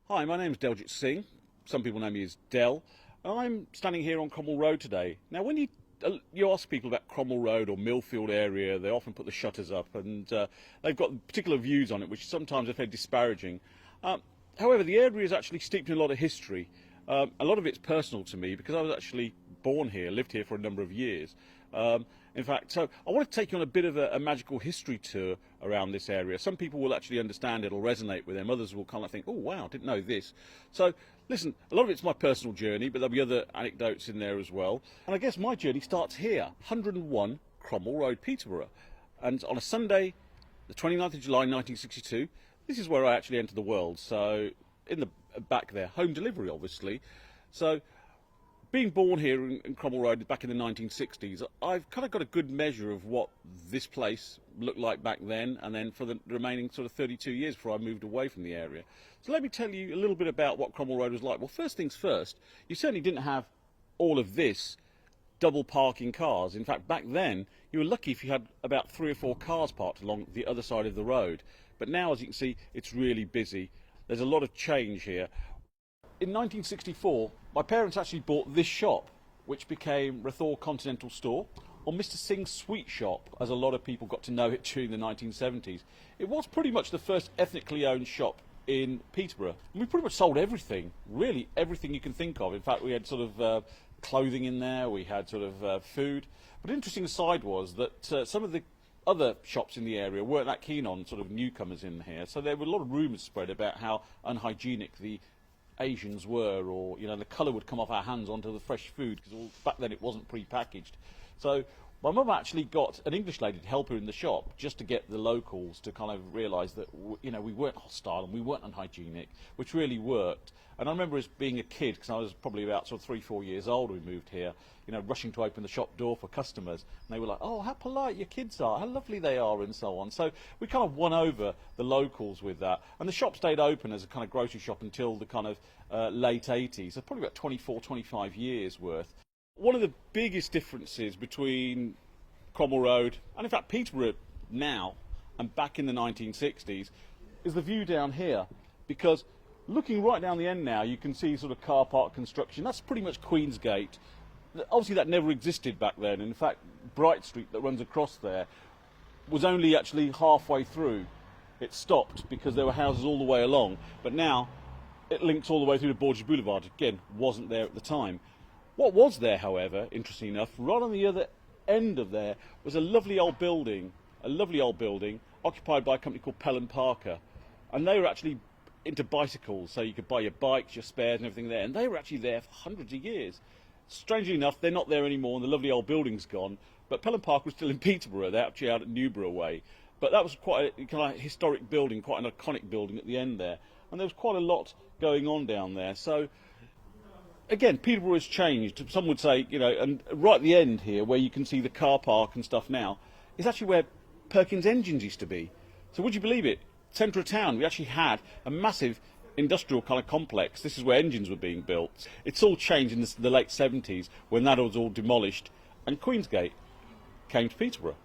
Hi, my name's Deljit Singh. Some people know me as Del. I'm standing here on Cromwell Road today. Now, when you ask people about Cromwell Road or Millfield area, they often put the shutters up and they've got particular views on it, which sometimes are fairly disparaging. However, the area is actually steeped in a lot of history. A lot of it's personal to me because I was actually born here, lived here for a number of years. In fact, so I want to take you on a bit of a magical history tour around this area. Some people will actually understand it, it'll resonate with them. Others will kind of think, oh wow, didn't know this. So listen, a lot of it's my personal journey, but there'll be other anecdotes in there as well. And I guess my journey starts here, 101 Cromwell Road, Peterborough. And on a Sunday, the 29th of July 1962, this is where I actually entered the world. So in the back there, home delivery obviously. So being born here in Cromwell Road back in the 1960s, I've kind of got a good measure of what this place looked like back then, and then for the remaining sort of 32 years before I moved away from the area. So let me tell you a little bit about what Cromwell Road was like. Well, first things first, you certainly didn't have all of this double parking cars. In fact, back then, you were lucky if you had about 3 or 4 cars parked along the other side of the road. But now, as you can see, it's really busy. There's a lot of change here. In 1964, my parents actually bought this shop, which became Rathore Continental Store, or Mr. Singh's Sweet Shop, as a lot of people got to know it during the 1970s. It was pretty much the first ethnically owned shop in Peterborough. And we pretty much sold everything, really everything you can think of. In fact, we had sort of clothing in there, we had sort of food. But an interesting aside was that some of the other shops in the area weren't that keen on sort of newcomers in here, so there were a lot of rumours spread about how unhygienic the Asians were, or the colour would come off our hands onto the fresh food, because back then it wasn't pre-packaged. So my mum actually got an English lady to help her in the shop just to get the locals to kind of realise that we weren't hostile and we weren't unhygienic, which really worked. And I remember as being a kid, because I was probably about sort of 3-4 years old when we moved here, rushing to open the shop door for customers, and they were like, oh, how polite your kids are, how lovely they are, and so on. So we kind of won over the locals with that. And the shop stayed open as a kind of grocery shop until the kind of late 80s, so probably about 24, 25 years worth. One of the biggest differences between Cromwell Road, and in fact Peterborough now, and back in the 1960s, is the view down here. Because looking right down the end now, you can see sort of car park construction. That's pretty much Queensgate. Obviously that never existed back then. In fact, Bright Street that runs across there was only actually halfway through. It stopped because there were houses all the way along. But now it links all the way through to Borges Boulevard. Again, wasn't there at the time. What was there, however, interesting enough, right on the other end of there was a lovely old building occupied by a company called Pell & Parker. And they were actually into bicycles, so you could buy your bikes, your spares and everything there. And they were actually there for hundreds of years. Strangely enough, they're not there anymore and the lovely old building's gone. But Pell & Parker was still in Peterborough. They're actually out at Newborough way. But that was quite a kind of historic building, quite an iconic building at the end there. And there was quite a lot going on down there. So again, Peterborough has changed. Some would say, and right at the end here, where you can see the car park and stuff now, is actually where Perkins Engines used to be. So would you believe it? Centre of town, we actually had a massive industrial kind of complex. This is where engines were being built. It's all changed in the late 70s when that was all demolished and Queensgate came to Peterborough.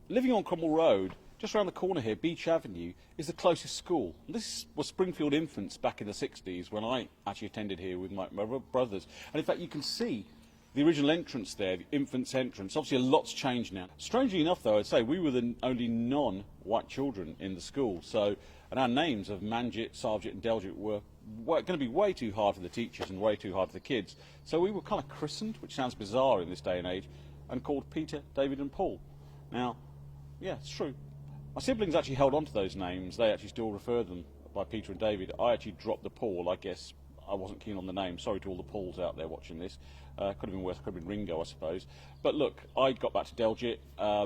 Living on Cromwell Road, just around the corner here, Beach Avenue, is the closest school. This was Springfield Infants back in the 60s when I actually attended here with my brothers. And in fact, you can see the original entrance there, the infants' entrance. Obviously, a lot's changed now. Strangely enough, though, I'd say we were the only non-white children in the school. So, and our names of Manjit, Sarvjit and Deljit were going to be way too hard for the teachers and way too hard for the kids. So we were kind of christened, which sounds bizarre in this day and age, and called Peter, David and Paul. Now, yeah, it's true. My siblings actually held on to those names. They actually still refer them by Peter and David. I actually dropped the Paul. I guess I wasn't keen on the name. Sorry to all the Pauls out there watching this. Could have been worse. Could have been Ringo, I suppose. But look, I got back to Deljit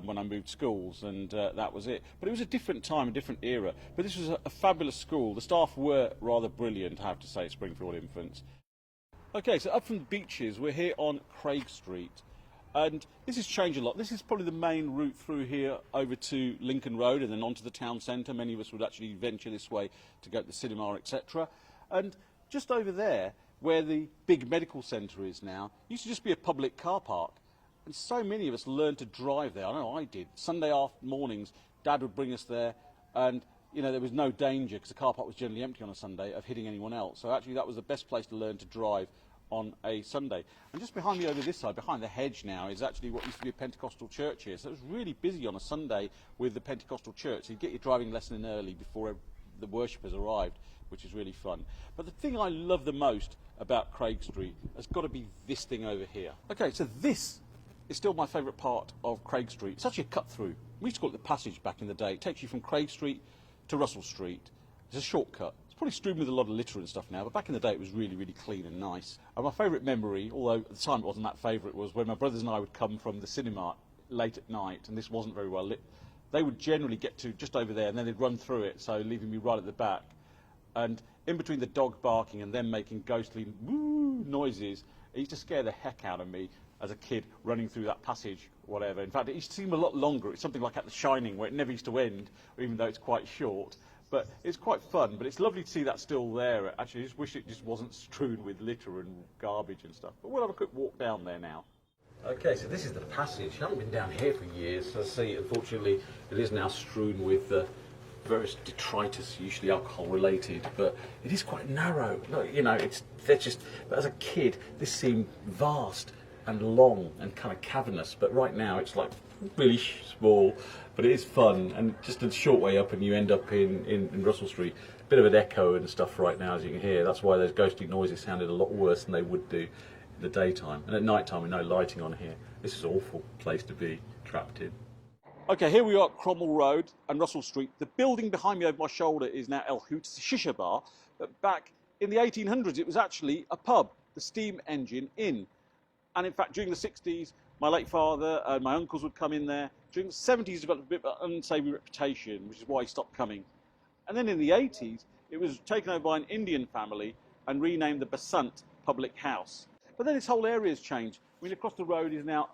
when I moved schools, and that was it. But it was a different time, a different era. But this was a fabulous school. The staff were rather brilliant, I have to say, at Springfield Infants. Okay, so up from the beaches, we're here on Craig Street. And this has changed a lot. This is probably the main route through here over to Lincoln Road and then onto the town centre. Many of us would actually venture this way to go to the cinema, etc. And just over there, where the big medical centre is now, used to just be a public car park. And so many of us learned to drive there. I know I did. Sunday mornings, Dad would bring us there, and you know, there was no danger, because the car park was generally empty on a Sunday, of hitting anyone else. So actually that was the best place to learn to drive on a Sunday. And just behind me over this side, behind the hedge now, is actually what used to be a Pentecostal church here. So it was really busy on a Sunday with the Pentecostal church. So you get your driving lesson in early before the worshippers arrived, which is really fun. But the thing I love the most about Craig Street has got to be this thing over here. Okay, so this is still my favourite part of Craig Street. It's actually a cut through. We used to call it the passage back in the day. It takes you from Craig Street to Russell Street. It's a shortcut. It's probably strewn with a lot of litter and stuff now, but back in the day it was really, really clean and nice. And my favourite memory, although at the time it wasn't that favourite, was when my brothers and I would come from the cinema late at night, and this wasn't very well lit. They would generally get to just over there, and then they'd run through it, so leaving me right at the back. And in between the dog barking and them making ghostly woo noises, it used to scare the heck out of me as a kid running through that passage, whatever. In fact, it used to seem a lot longer. It's something like at The Shining, where it never used to end, even though it's quite short. But it's quite fun, but it's lovely to see that still there. Actually, I just wish it just wasn't strewn with litter and garbage and stuff. But we'll have a quick walk down there now. Okay, so this is the passage. I haven't been down here for years. So I see, unfortunately, it is now strewn with various detritus, usually alcohol-related, but it is quite narrow. Look, you know, but as a kid, this seemed vast and long and kind of cavernous, but right now it's like really small, but it is fun, and just a short way up and you end up in Russell Street. Bit of an echo and stuff right now, as you can hear. That's why those ghostly noises sounded a lot worse than they would do in the daytime. And at night time with no lighting on here, this is an awful place to be trapped in. Okay, here we are at Cromwell Road and Russell Street. The building behind me over my shoulder is now El Hoot, it's a shisha bar, but back in the 1800s it was actually a pub, the Steam Engine Inn. And in fact, during the 60s, my late father and my uncles would come in there. During the 70s, it developed a bit of an unsavoury reputation, which is why he stopped coming. And then in the 80s, it was taken over by an Indian family and renamed the Basant Public House. But then this whole area has changed. I mean, across the road is now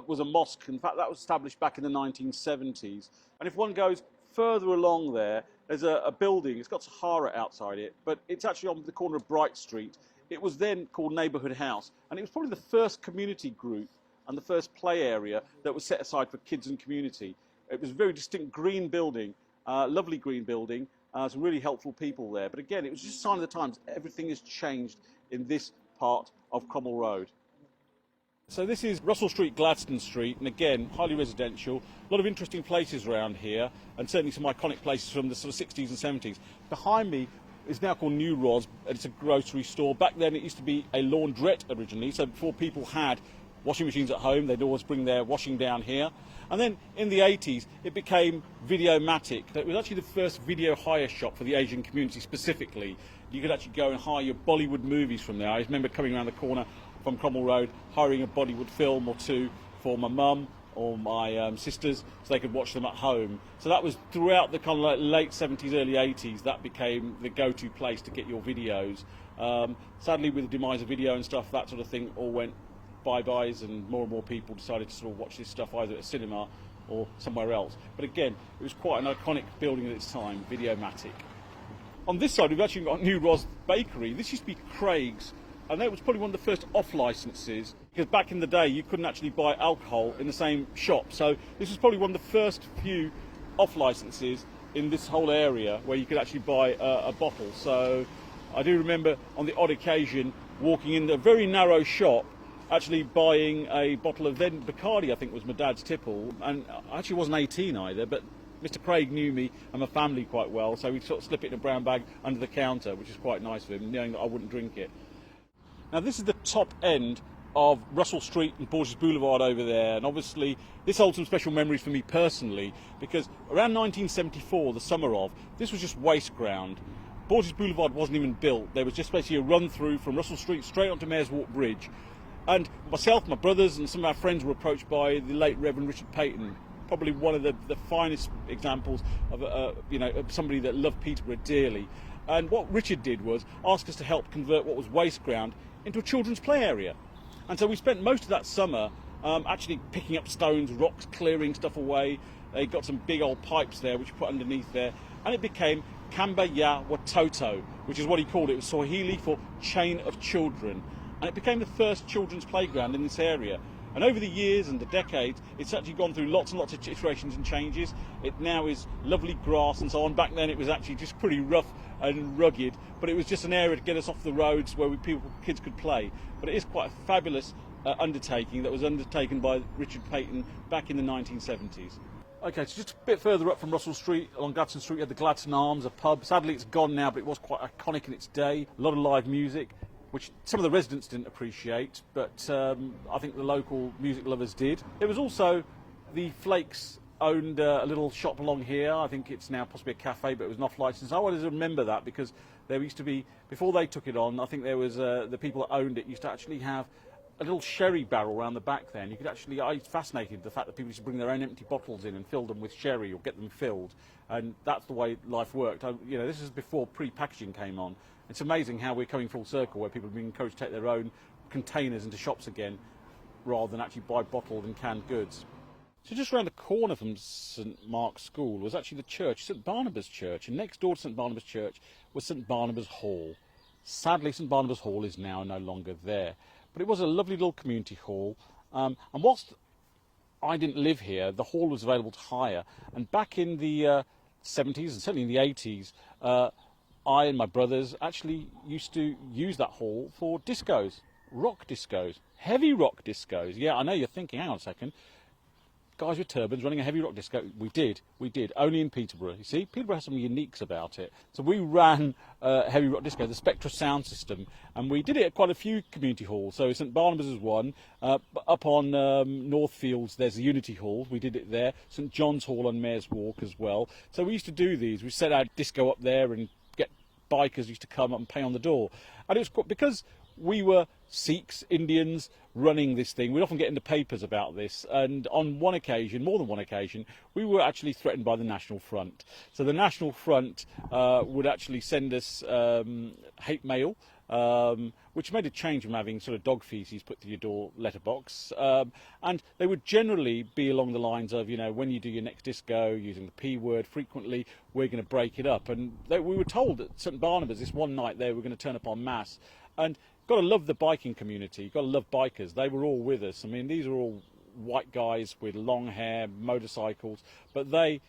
was a mosque. In fact, that was established back in the 1970s. And if one goes further along there, there's a building. It's got Sahara outside it, but it's actually on the corner of Bright Street. It was then called Neighbourhood House, and it was probably the first community group and the first play area that was set aside for kids and community. It was a very distinct green building, lovely green building, some really helpful people there. But again, it was just a sign of the times. Everything has changed in this part of Cromwell Road. So this is Russell Street, Gladstone Street, and again, highly residential. A lot of interesting places around here, and certainly some iconic places from the sort of 60s and 70s. Behind me is now called New Roz, and it's a grocery store. Back then it used to be a laundrette originally, so before people had washing machines at home, they'd always bring their washing down here. And then in the 80s, it became Videomatic. It was actually the first video hire shop for the Asian community specifically. You could actually go and hire your Bollywood movies from there. I remember coming around the corner from Cromwell Road, hiring a Bollywood film or two for my mum or my sisters, so they could watch them at home. So that was throughout the kind of like late 70s, early 80s, that became the go-to place to get your videos. Sadly, with the demise of video and stuff, that sort of thing all went bye-byes, and more people decided to sort of watch this stuff either at a cinema or somewhere else. But again, it was quite an iconic building at its time, Videomatic. On this side, we've actually got New Roz Bakery. This used to be Craig's, and that was probably one of the first off-licences, because back in the day you couldn't actually buy alcohol in the same shop. So this was probably one of the first few off-licences in this whole area where you could actually buy a bottle. So I do remember on the odd occasion walking in a very narrow shop, actually buying a bottle of then Bacardi, I think was my dad's tipple, and I actually wasn't 18 either, but Mr. Craig knew me and my family quite well, so we'd sort of slip it in a brown bag under the counter, which is quite nice of him, knowing that I wouldn't drink it. Now this is the top end of Russell Street and Borges Boulevard over there, and obviously this holds some special memories for me personally, because around 1974, the summer of, this was just waste ground. Borges Boulevard wasn't even built. There was just basically a run through from Russell Street straight onto Mayor's Walk Bridge. And myself, my brothers and some of our friends were approached by the late Reverend Richard Payton, probably one of the finest examples of somebody that loved Peterborough dearly. And what Richard did was ask us to help convert what was waste ground into a children's play area. And so we spent most of that summer actually picking up stones, rocks, clearing stuff away. They got some big old pipes there which we put underneath there, and it became Kamba Ya Watoto, which is what he called it. It was Swahili for chain of children. And it became the first children's playground in this area. And over the years and the decades, it's actually gone through lots and lots of iterations and changes. It now is lovely grass and so on. Back then it was actually just pretty rough and rugged, but it was just an area to get us off the roads where kids could play. But it is quite a fabulous undertaking that was undertaken by Richard Peyton back in the 1970s. Okay, so just a bit further up from Russell Street, along Gladstone Street, you had the Gladstone Arms, a pub. Sadly, it's gone now, but it was quite iconic in its day. A lot of live music, which some of the residents didn't appreciate, but I think the local music lovers did. There was also the Flakes owned a little shop along here. I think it's now possibly a cafe, but it was not licensed. I always remember that because there used to be, before they took it on, I think there was the people that owned it used to actually have a little sherry barrel around the back there, and you could actually, I was fascinated the fact that people used to bring their own empty bottles in and fill them with sherry or get them filled, and that's the way life worked. You know, this is before pre-packaging came on. It's amazing how we're coming full circle, where people are being encouraged to take their own containers into shops again, rather than actually buy bottled and canned goods. So just around the corner from St Mark's School was actually the church, St Barnabas Church, and next door to St Barnabas Church was St Barnabas Hall. Sadly, St Barnabas Hall is now no longer there. But it was a lovely little community hall, and whilst I didn't live here, the hall was available to hire. And back in the 70s and certainly in the 80s, I and my brothers actually used to use that hall for discos, rock discos, heavy rock discos. Yeah, I know you're thinking, hang on a second, guys with turbans running a heavy rock disco. We did, only in Peterborough. You see, Peterborough has some uniques about it. So we ran heavy rock disco, the Spectra sound system, and we did it at quite a few community halls. So St Barnabas is one. Up on Northfields, there's the Unity Hall. We did it there. St John's Hall on Mayor's Walk as well. So we used to do these. We set our disco up there and get bikers used to come up and pay on the door. And it was because we were Sikhs, Indians, running this thing. We'd often get in the papers about this, and on one occasion, more than one occasion, we were actually threatened by the National Front. So the National Front would actually send us hate mail, which made a change from having sort of dog feces put to your door letterbox, and they would generally be along the lines of, you know, when you do your next disco using the P word frequently, we're going to break it up. And we were told at St Barnabas this one night they were going to turn up en masse, and got to love the biking community, you've got to love bikers. They were all with us. I mean, these are all white guys with long hair, motorcycles, but they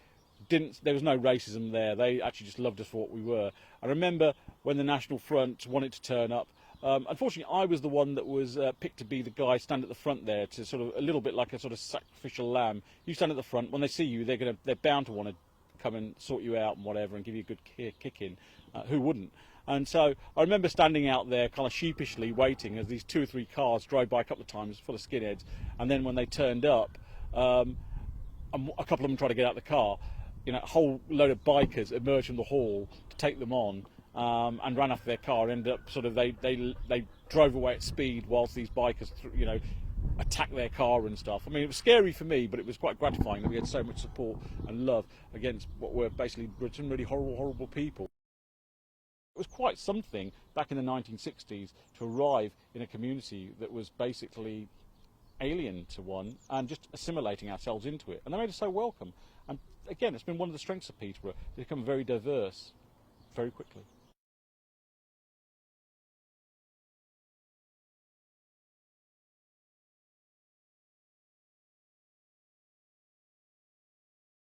didn't, there was no racism there. They actually just loved us for what we were. I remember when the National Front wanted to turn up, unfortunately I was the one that was picked to be the guy stand at the front there, to sort of a little bit like a sort of sacrificial lamb. You stand at the front, when they see you they're bound to want to come and sort you out and whatever and give you a good kick in. Who wouldn't? And so I remember standing out there kind of sheepishly waiting as these 2 or 3 cars drove by a couple of times full of skinheads, and then when they turned up, and a couple of them tried to get out of the car, you know, a whole load of bikers emerged from the hall to take them on, and ran after their car. Ended up sort of they drove away at speed whilst these bikers, you know, attacked their car and stuff. I mean, it was scary for me, but it was quite gratifying that we had so much support and love against what were basically some really horrible people. It was quite something back in the 1960s to arrive in a community that was basically alien to one and just assimilating ourselves into it. And they made us so welcome. And again, it's been one of the strengths of Peterborough. They've become very diverse very quickly.